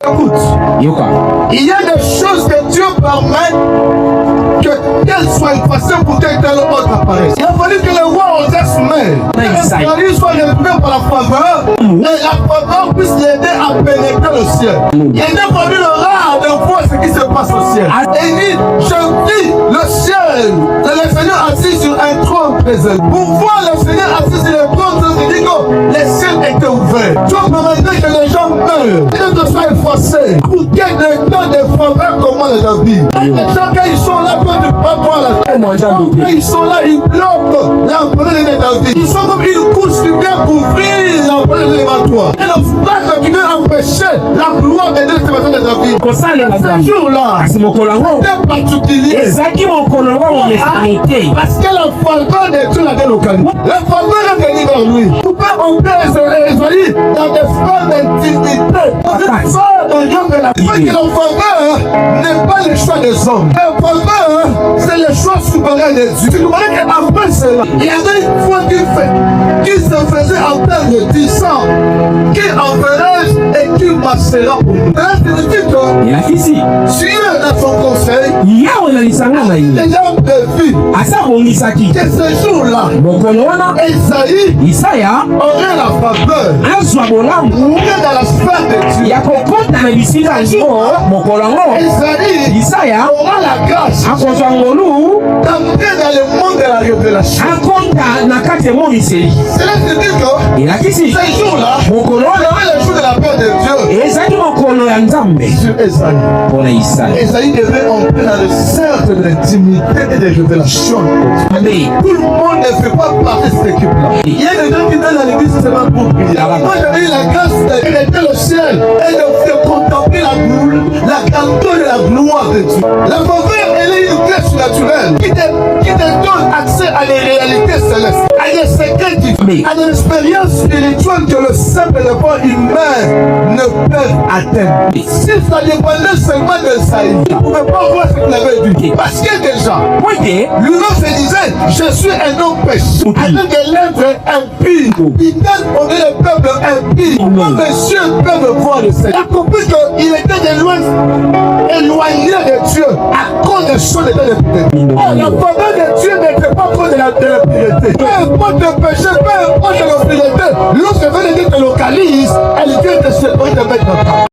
Écoute, il y a des choses que Dieu permet qu'elles soient effacées pour qu'un tel autre apparaisse. Il a fallu que le roi Osée se mêle. Il soit révélé par la faveur et la faveur puisse l'aider à pénétrer le ciel. Il n'a fallu le rare de voir ce qui se passe au ciel. Et il dit, je vis le ciel de le Seigneur assis sur un trône présent. Pour voir le Seigneur assis sur le trône, je dis que les ciels étaient ouverts. Dieu permettait que les gens meurent. Et de soient effacés. Pour qu'il y ait des temps de faveur comme les David. Les gens, quand ils sont là, quand ils sont là, ils bloquent l'empereur de David. Ils sont comme une couche qui vient couvrir l'empereur de l'évatoire. Et le frère qui vient empêcher la gloire de Dieu de David. Ce jour-là, c'était particulier. Parce que la faveur de Dieu l'a délocalisé. La faveur est venue vers lui. Vous pouvez entrer Esaïe dans des sphères d'intimité. Parce que la faveur n'est pas le choix des hommes. La faveur, c'est le choix souverain de Dieu. Tu comprends qu'après cela, il y avait une foi qui se faisait en termes de 10 ans, qui enverrai et qui marchera pour nous. Dieu dans son conseil, il y a des gens de vie. Que ce jour-là, Esaïe aurait la faveur. Mourir dans la sphère de Dieu. Esaïe aura la grâce d'entrer dans le monde de la révélation. Cela veut dire que ces jours-là, le jour de la paix de Dieu. Sur Esaïe devait entrer dans le cercle de l'intimité et des révélations. Tout le monde ne fait pas partie de cette équipe-là. Il y a des gens qui viennent à l'église seulement pour prier. Moi j'avais eu la grâce d'être le ciel et de contempler la grandeur et la gloire de Dieu. La faveur, elle est une grâce naturelle qui te donne accès à les réalités célestes, à des secrets divins, à des expériences spirituelles que le simple effort humain ne peut atteindre. Si ça dépendait seulement de ça, il ne pouvait pas voir ce qu'il avait dit. Parce que déjà, lui-même se disait, je suis un homme pécheur, avec des lèvres impies. Il donne au le peuple impie. Comment monsieur peut me voir le Seigneur? Il a compris qu'il était de loin éloigné de Dieu à cause des choses de la pureté. La faveur de Dieu n'était pas cause de la pureté. Peu importe le péché, peu importe la pureté, lorsque Dieu te localise, elle vient de se mettre dans ta